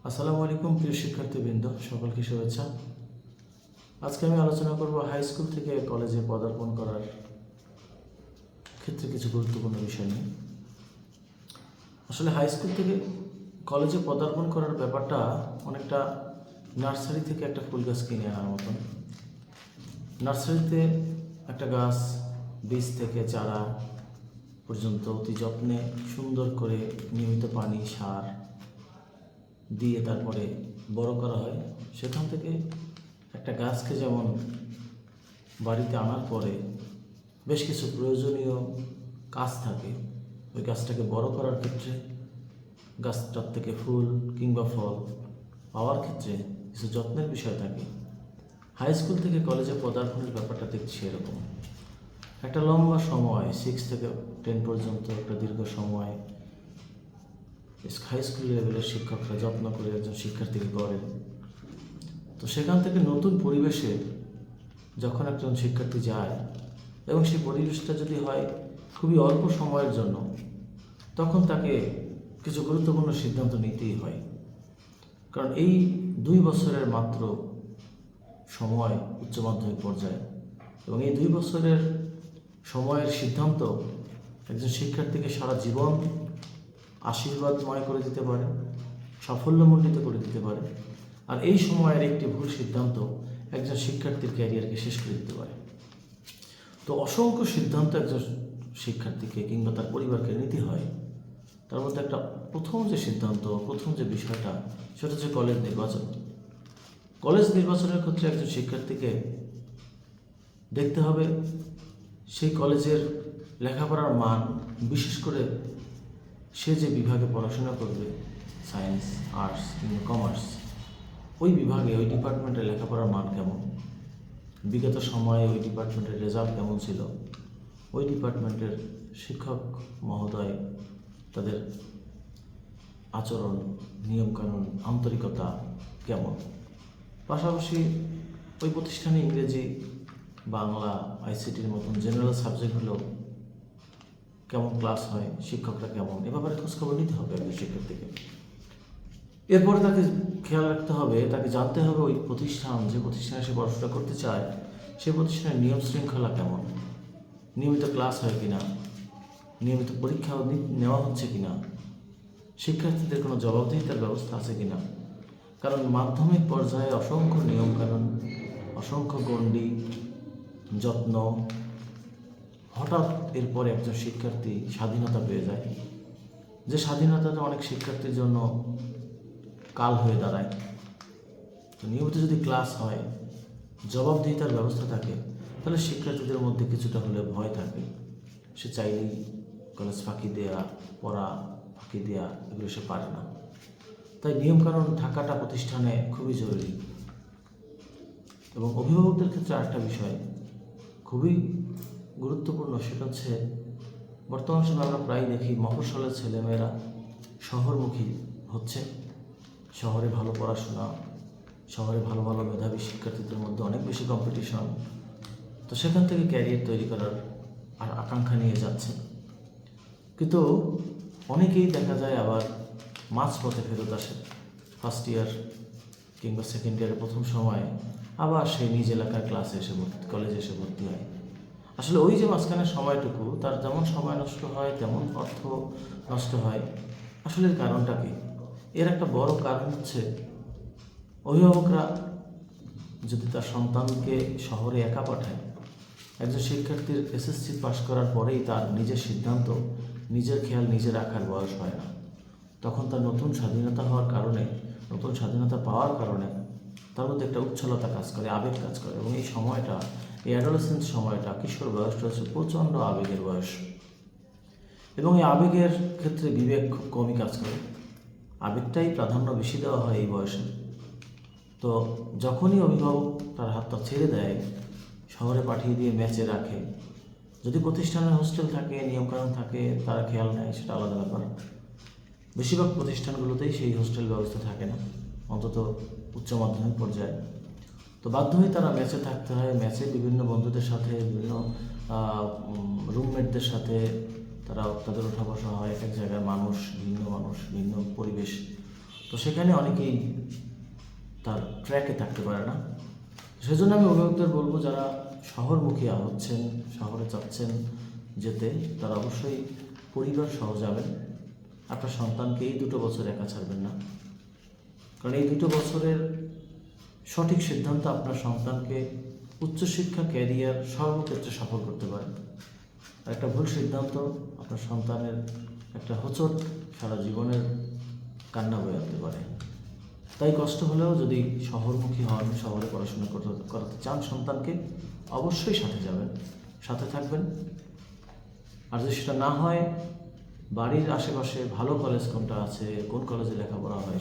আসসালামু আলাইকুম প্রিয় শিক্ষার্থীবৃন্দ, সকলকে শুভেচ্ছা। আজকে আমি আলোচনা করব হাই স্কুল থেকে কলেজে পদার্পণ করার ক্ষেত্রে কিছু গুরুত্বপূর্ণ বিষয় নিয়ে। আসলে হাই স্কুল থেকে কলেজে পদার্পণ করার ব্যাপারটা অনেকটা নার্সারি থেকে একটা ফুল গাছ কিনে আনার মতন। নার্সারিতে একটা গাছ বীজ থেকে চারা পর্যন্ত অতি যত্নে সুন্দর করে নিয়মিত পানি সার দিয়ে তারপরে বড় করা হয়। সেখান থেকে একটা গাছকে যেমন বাড়িতে আনার পরে বেশ কিছু প্রয়োজনীয় কাজ থাকে, ওই গাছটাকে বড় করার ক্ষেত্রে, গাছটার থেকে ফুল কিংবা ফল পাওয়ার ক্ষেত্রে কিছু যত্নের বিষয় থাকে। হাই স্কুল থেকে কলেজে পদার্পণের ব্যাপারটা দেখছি এরকম একটা লম্বা সময়, 6 থেকে 10 পর্যন্ত একটা দীর্ঘ সময় হাই স্কুল লেভেলের শিক্ষকরা যত্ন করে একজন শিক্ষার্থীকে গড়েন। তো সেখান থেকে নতুন পরিবেশে যখন একজন শিক্ষার্থী যায় এবং সেই পরিবেশটা যদি হয় খুবই অল্প সময়ের জন্য, তখন তাকে কিছু গুরুত্বপূর্ণ সিদ্ধান্ত নিতেই হয়। কারণ এই 2 বছরের মাত্র সময় উচ্চ মাধ্যমিক পর্যায়ে, এবং এই 2 বছরের সময়ের সিদ্ধান্ত একজন শিক্ষার্থীকে সারা জীবন আশীর্বাদময় করে দিতে পারে, সাফল্যমণ্ডিত করে দিতে পারে। আর এই সময়ের একটি ভুল সিদ্ধান্ত একজন শিক্ষার্থীর ক্যারিয়ারকে শেষ করে দিতে পারে। তো অসংখ্য সিদ্ধান্ত একজন শিক্ষার্থীকে কিংবা তার পরিবারকে নিতে হয়। তার মধ্যে একটা প্রথম যে বিষয়টা, সেটা হচ্ছে কলেজ নির্বাচন। কলেজ নির্বাচনের ক্ষেত্রে একজন শিক্ষার্থীকে দেখতে হবে সেই কলেজের লেখাপড়ার মান, বিশেষ করে সে যে বিভাগে পড়াশোনা করবে, সায়েন্স, আর্টস কিংবা কমার্স, ওই বিভাগে ওই ডিপার্টমেন্টের লেখাপড়ার মান কেমন, বিগত সময়ে ওই ডিপার্টমেন্টের রেজাল্ট কেমন ছিল, ওই ডিপার্টমেন্টের শিক্ষক মহোদয় তাদের আচরণ, নিয়মকানুন, আন্তরিকতা কেমন। পাশাপাশি ওই প্রতিষ্ঠানে ইংরেজি, বাংলা, আইসিটির মতন জেনারেল সাবজেক্টগুলো কেমন ক্লাস হয়, শিক্ষকরা কেমন, এ ব্যাপারে খোঁজখবর নিতে হবে একজন শিক্ষার্থীকে। এরপরে তাকে খেয়াল রাখতে হবে, তাকে জানতে হবে ওই প্রতিষ্ঠান, যে প্রতিষ্ঠানে সে পড়াশোনা করতে চায়, সেই প্রতিষ্ঠানের নিয়ম শৃঙ্খলা কেমন, নিয়মিত ক্লাস হয় কিনা, নিয়মিত পরীক্ষা নেওয়া হচ্ছে কিনা, শিক্ষার্থীদের কোনো জবাবদিহিতার ব্যবস্থা আছে কিনা। কারণ মাধ্যমিক পর্যায়ে অসংখ্য নিয়মকানুন, অসংখ্য গণ্ডি, যত্ন, হঠাৎ এরপরে একজন শিক্ষার্থী স্বাধীনতা পেয়ে যায়, যে স্বাধীনতাটা অনেক শিক্ষার্থীর জন্য কাল হয়ে দাঁড়ায়। তো নিয়মিত যদি ক্লাস হয়, জবাবদিহিতার ব্যবস্থা থাকে, তাহলে শিক্ষার্থীদের মধ্যে কিছুটা হলে ভয় থাকে, সে চাইলেই কলেজ ফাঁকি দেয়া, পড়া ফাঁকি দেয়া, এগুলো সে পারে না। তাই নিয়মকানুন থাকাটা প্রতিষ্ঠানে খুবই জরুরি। এবং অভিভাবকদের ক্ষেত্রে আরেকটা বিষয় খুবই গুরুত্বপূর্ণ, সেটা হচ্ছে বর্তমান সময়ে আমরা প্রায় দেখি মফস্বলের ছেলেমেয়েরা শহরমুখী হচ্ছে। শহরে ভালো পড়াশোনা, শহরে ভালো ভালো মেধাবী শিক্ষার্থীদের মধ্যে অনেক বেশি কম্পিটিশন। তো সেখান থেকে ক্যারিয়ার তৈরি করার আর আকাঙ্ক্ষা নিয়ে যাচ্ছে। কিন্তু অনেকেই দেখা যায় আবার মাঝপথে ফেরত আসে, ফার্স্ট ইয়ার কিংবা সেকেন্ড ইয়ারের প্রথম সময়ে আবার সেই নিজ এলাকার ক্লাসে এসে কলেজে এসে ভর্তি হয়। আসলে ওই যে মাঝখানের সময়টুকু, তার যেমন সময় নষ্ট হয় তেমন অর্থ নষ্ট হয়। আসলে এর কারণটা কি? এর একটা বড় কারণ হচ্ছে অভিভাবকরা যদি তার সন্তানকে শহরে একা পাঠায়, একজন শিক্ষার্থীর এসএসসি পাস করার পরেই তার নিজের সিদ্ধান্ত, নিজের খেয়াল নিজে রাখার বয়স হয় না। তখন তার নতুন স্বাধীনতা হওয়ার কারণে, নতুন স্বাধীনতা পাওয়ার কারণে তার মধ্যে একটা উচ্ছলতা কাজ করে, আবেগ কাজ করে। এবং এই সময়টা, এই অ্যাডোলেসেন্স সময়টা, কিশোর বয়সটা হচ্ছে প্রচণ্ড আবেগের বয়স। এবং এই আবেগের ক্ষেত্রে বিবেক খুব কমই কাজ করে, আবেগটাই প্রাধান্য বেশি দেওয়া হয় এই বয়সে। তো যখনই অভিভাবক তার হাতটা ছেড়ে দেয়, শহরে পাঠিয়ে দিয়ে ম্যাচে রাখে, যদি প্রতিষ্ঠানের হোস্টেল থাকে, নিয়মকানুন থাকে, তারা খেয়াল নেয়, সেটা আলাদা ব্যাপার। বেশিরভাগ প্রতিষ্ঠানগুলোতেই সেই হোস্টেল ব্যবস্থা থাকে না, অন্তত উচ্চ মাধ্যমিক পর্যায়ে। তো বাধ্য হয়ে তারা ম্যাচে থাকতে হয়। ম্যাচে বিভিন্ন বন্ধুদের সাথে, বিভিন্ন রুমমেটদের সাথে তাদের ওঠা বসা হয়। এক এক জায়গার মানুষ, ভিন্ন পরিবেশ। তো তো সেখানে অনেকেই তার ট্র্যাকে থাকতে পারে না। সেজন্য আমি অভিভাবকদের বলবো, যারা শহরমুখী হচ্ছেন, শহরে যাচ্ছেন যেতে, তারা অবশ্যই পরিবার সহ যাবেন। আপনার সন্তানকে এই 2 বছর একা ছাড়বেন না, কারণ এই 2 বছরের সঠিক সিদ্ধান্ত আপনার সন্তানকে উচ্চশিক্ষা, ক্যারিয়ার সর্বক্ষেত্রে সফল করতে পারে। আর একটা ভুল সিদ্ধান্ত আপনার সন্তানের একটা হোঁচট সারা জীবনের কান্না বয়ে আনতে পারে। তাই কষ্ট হলেও যদি শহরমুখী হন, শহরে পড়াশোনা করাতে চান সন্তানকে, অবশ্যই সাথে যাবেন, সাথে থাকবেন। আর যদি সেটা না হয়, বাড়ির আশেপাশে ভালো কলেজ কোনটা আছে, কোন কলেজে লেখাপড়া হয়,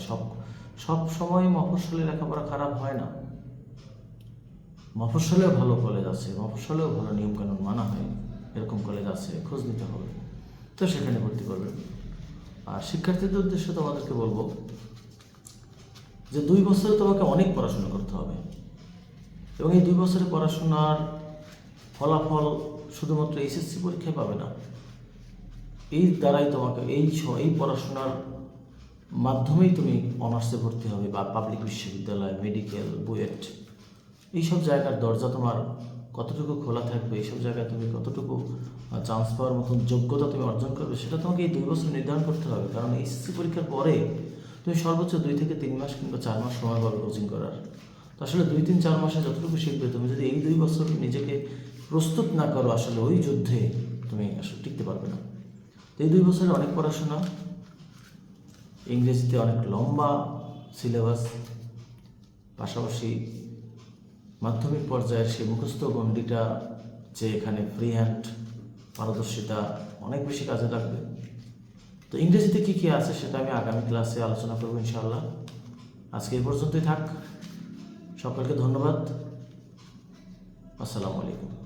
সব সময় মফস্বলে লেখাপড়া খারাপ হয় না। মফস্বলেও ভালো কলেজ আছে, মফস্বলেও ভালো নিয়মকানুন মানা হয়, এরকম কলেজ আছে, খোঁজ নিতে হবে, তো সেখানে ভর্তি করবেন। আর শিক্ষার্থীদের উদ্দেশ্যে তোমাদেরকে বলবো যে 2 বছরে তোমাকে অনেক পড়াশোনা করতে হবে, এবং এই 2 বছরের পড়াশোনার ফলাফল শুধুমাত্র এসএসসি পরীক্ষায় পাবে না। এই দ্বারাই তোমাকে এই পড়াশোনার মাধ্যমেই তুমি অনার্সে ভর্তি হবে, বা পাবলিক বিশ্ববিদ্যালয়, মেডিকেল, বুয়েট, এইসব জায়গার দরজা তোমার কতটুকু খোলা থাকবে, এইসব জায়গায় তুমি কতটুকু চান্স পাওয়ার মতন যোগ্যতা তুমি অর্জন করবে, সেটা তোমাকে এই 2 বছর নির্ধারণ করতে হবে। কারণ এসএসসি পরীক্ষার পরে তুমি সর্বোচ্চ 2 থেকে 3 মাস কিংবা 4 মাস সময় পাবে কোচিং করার। তো আসলে 2-3-4 মাসে যতটুকু শিখবে, তুমি যদি এই 2 বছর নিজেকে প্রস্তুত না করো, আসলে ওই যুদ্ধে তুমি আসলে টিকতে পারবে না। এই 2 বছরে অনেক পড়াশোনা, ইংরেজিতে অনেক লম্বা সিলেবাস, পাশাপাশি মাধ্যমিক পর্যায়ের সেই মুখস্থ গণ্ডিটা, যে এখানে ফ্রি হ্যান্ড পারদর্শিতা অনেক বেশি কাজে লাগবে। তো ইংরেজিতে কী কী আছে সেটা আমি আগামী ক্লাসে আলোচনা করবো ইনশাআল্লাহ। আজকে এই পর্যন্তই থাক। সকলকে ধন্যবাদ। আসসালামু আলাইকুম।